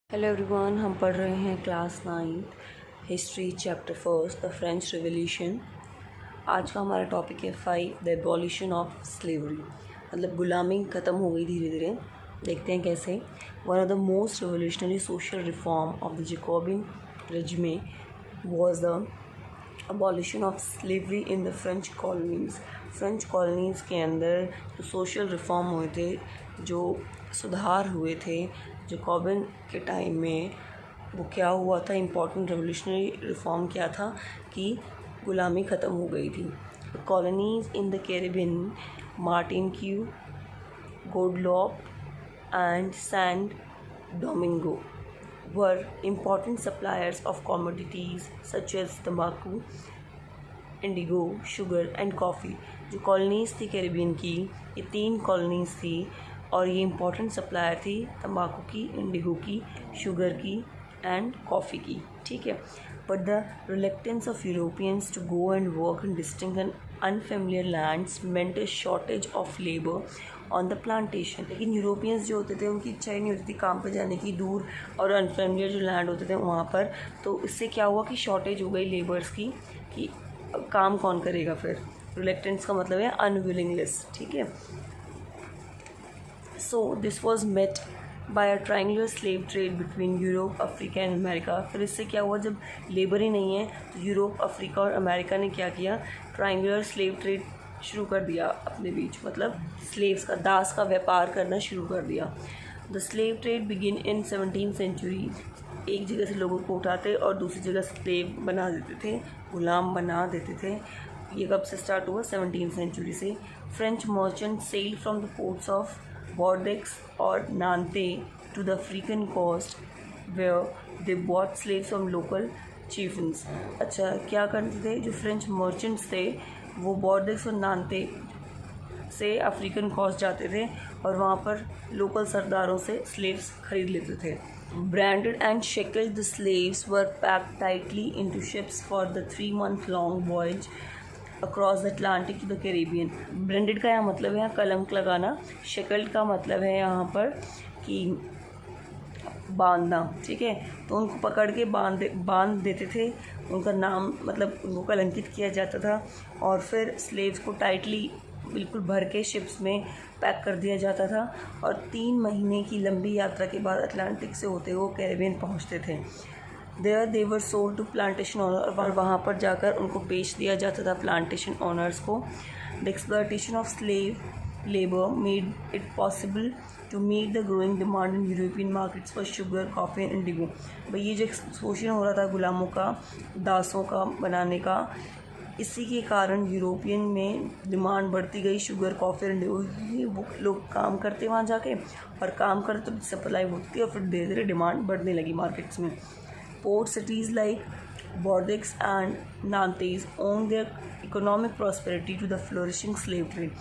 Hello everyone, हम पढ़ रहे हैं class 9th history chapter first the French revolution. आज का हमारा टॉपिक है 5 द एबॉलिशन ऑफ स्लेवरी, मतलब गुलामी ख़त्म हो गई धीरे धीरे। देखते हैं कैसे। One of the most revolutionary social reform of the Jacobin regime was the abolition of slavery in the French colonies. French colonies के अंदर जो सोशल रिफॉर्म हुए थे, जो सुधार हुए थे जैकोबिन के टाइम में, वो क्या हुआ था, इम्पॉर्टेंट रेवोल्यूशनरी रिफॉर्म क्या था कि गुलामी ख़त्म हो गई थी। Colonies in the Caribbean, Martinique, गुadeloupe and Saint Domingo were important suppliers of commodities such as tobacco, Indigo, sugar and coffee. जो कॉलोनीज़ थी कैरिबियन की, ये 3 कॉलोनीज़ थी और ये इम्पॉर्टेंट सप्लायर थी तंबाकू की, इंडिगो की, शुगर की एंड कॉफ़ी की। ठीक है। But the reluctance of Europeans to go and work in distinct and unfamiliar lands meant a shortage of labour on the plantation. लेकिन यूरोपियंस जो होते थे उनकी इच्छा ही नहीं होती थी काम पे जाने की, दूर और अनफेमिलियर जो लैंड होते थे वहाँ पर। तो इससे क्या हुआ कि शॉर्टेज हो गई लेबर्स की, कि काम कौन करेगा फिर। रिलेक्टेंस का मतलब है अनविलिंगनेस। ठीक है। So this was met by a triangular slave trade between Europe, Africa and America. फिर इससे क्या हुआ, जब लेबर ही नहीं है तो यूरोप, अफ्रीका और अमेरिका ने क्या किया, ट्रायंगुलर स्लेव ट्रेड शुरू कर दिया अपने बीच, मतलब स्लेव्स का, दास का व्यापार करना शुरू कर दिया। The slave trade begin in 17th century. एक जगह से लोगों को उठाते और दूसरी जगह स्लेव बना देते थे, गुलाम बना देते थे। ये कब से स्टार्ट हुआ, 17th सेंचुरी से। French merchant sail from the ports of Bordeaux और Nantes to the African coast where they bought slaves from local chieftains. अच्छा, क्या करते थे जो फ्रेंच मर्चेंट्स थे, वो बॉर्डेक्स और नांते से अफ्रीकन कोस्ट जाते थे और वहाँ पर लोकल सरदारों से स्लेव्स खरीद लेते थे। Branded and shackled, the slaves were packed tightly into ships for the 3-month-long voyage across the Atlantic to the Caribbean. Branded का यहाँ मतलब है कलंक लगाना, shackled का मतलब है यहाँ पर कि बांधना। ठीक है। तो उनको पकड़ के बांध देते थे, उनका नाम मतलब उनको कलंकित किया जाता था और फिर स्लेव्स को टाइटली बिल्कुल भर के शिप्स में पैक कर दिया जाता था और 3 महीने की लंबी यात्रा के बाद अटलांटिक से होते हुए कैरिबियन पहुंचते थे। There they were sold to plantation owner, और वहाँ पर जाकर उनको बेच दिया जाता था प्लांटेशन ओनर्स को। The exploitation of slave labour made it possible to meet the growing demand in European markets for sugar, coffee and indigo. भाई ये जो एक्सप्लोशन हो रहा था गुलामों का, दासों का बनाने का, इसी के कारण यूरोपियन में डिमांड बढ़ती गई शुगर, कॉफ़ी और इंडिगो। वो लोग काम करते वहाँ जाके और काम करते तो सप्लाई होती थी और फिर धीरे धीरे डिमांड बढ़ने लगी मार्केट्स में। Port cities like Bordeaux and Nantes owed their economic prosperity to the flourishing slave trade.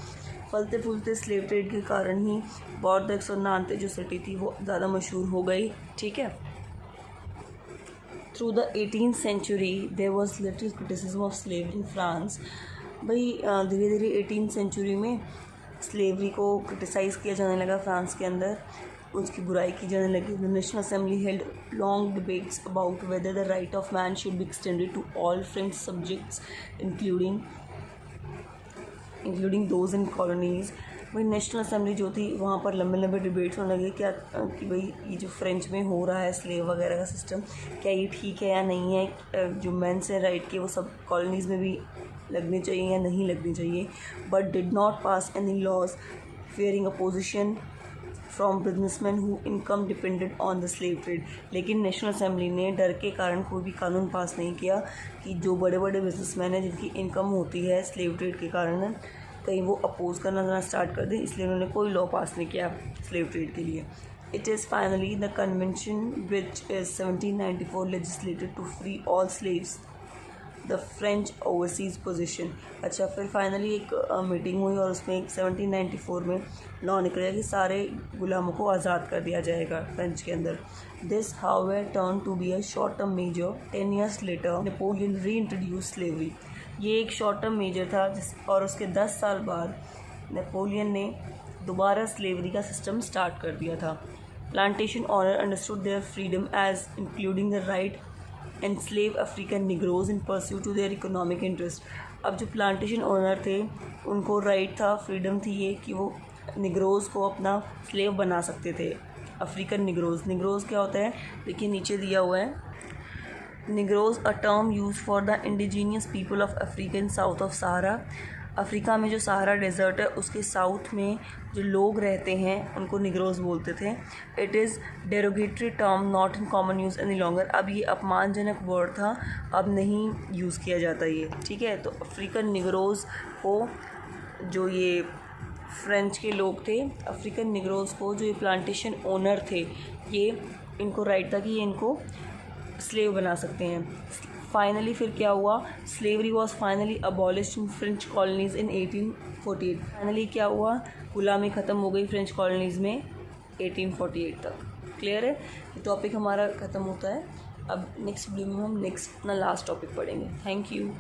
फलते फूलते स्लेव ट्रेड के कारण ही बॉर्डेक्स और नांते जो सिटी थी वो ज़्यादा मशहूर हो गई। ठीक है। Through the 18th century there was little criticism of slavery in France. भाई धीरे धीरे 18th सेंचुरी में स्लेवरी को क्रिटिसाइज़ किया जाने लगा फ्रांस के अंदर, उसकी बुराई की जाने लगी। The National Assembly held long debates about whether the right of man should be extended to all French subjects including those in colonies. भाई नेशनल असेंबली जो थी वहाँ पर लंबे लंबे डिबेट्स होने लगे क्या कि भाई ये जो फ्रेंच में हो रहा है स्लेव वगैरह का सिस्टम, क्या ये ठीक है या नहीं है, जो मेंस है राइट के वो सब कॉलोनीज़ में भी लगने चाहिए या नहीं लगनी चाहिए। But did not pass any laws fearing opposition from businessmen who income depended on the slave trade. लेकिन नेशनल असेंबली ने डर के कारण कोई भी कानून पास नहीं किया कि जो बड़े बड़े बिजनेसमैन हैं जिनकी इनकम होती है स्लेव ट्रेड के कारण, कहीं वो अपोज करना स्टार्ट कर दें, इसलिए उन्होंने कोई लॉ पास नहीं किया स्लेव ट्रेड के लिए। It is finally the convention which is 1794 legislated to free all slaves the French overseas position. अच्छा, फिर फाइनली एक मीटिंग हुई और उसमें 1794 में लॉ निकला कि सारे गुलामों को आज़ाद कर दिया जाएगा फ्रेंच के अंदर। This however turn to be a short term measure. 10 years later Napoleon reintroduce slavery. ये एक शॉर्ट टर्म मेजर था और उसके 10 साल बाद नेपोलियन ने दोबारा स्लेवरी का सिस्टम स्टार्ट कर दिया था। Plantation owner understood their freedom as including the right enslave African Negroes in pursuit to their economic interest. अब जो प्लांटेशन ओनर थे उनको राइट था, फ्रीडम थी ये कि वो निग्रोज़ को अपना स्लेव बना सकते थे. अफ्रीकन निग्रोज़ क्या होता है देखिए नीचे दिया हुआ है. Negroes a term use for the indigenous people of Africa in south of Sahara. Africa में जो सहारा डेजर्ट है उसके साउथ में जो लोग रहते हैं उनको निग्रोज़ बोलते थे. It is derogatory term not in common use any longer. अब ये अपमानजनक वर्ड था, अब नहीं यूज़ किया जाता ये, ठीक है. तो अफ्रीकन निग्रोज़ को जो ये फ्रेंच के लोग थे, अफ्रीकन निग्रोज़ को जो ये प्लांटेशन ओनर थे, ये इनको राइट था कि ये इनको स्लेव बना सकते हैं. फाइनली फिर क्या हुआ, slavery was finally abolished in French colonies in 1848. Finally क्या हुआ, गुलामी ख़त्म हो गई फ्रेंच कॉलोनीज़ में 1848 तक. क्लियर है, ये टॉपिक हमारा ख़त्म होता है. अब नेक्स्ट वीडियो में हम नेक्स्ट अपना लास्ट टॉपिक पढ़ेंगे. Thank you.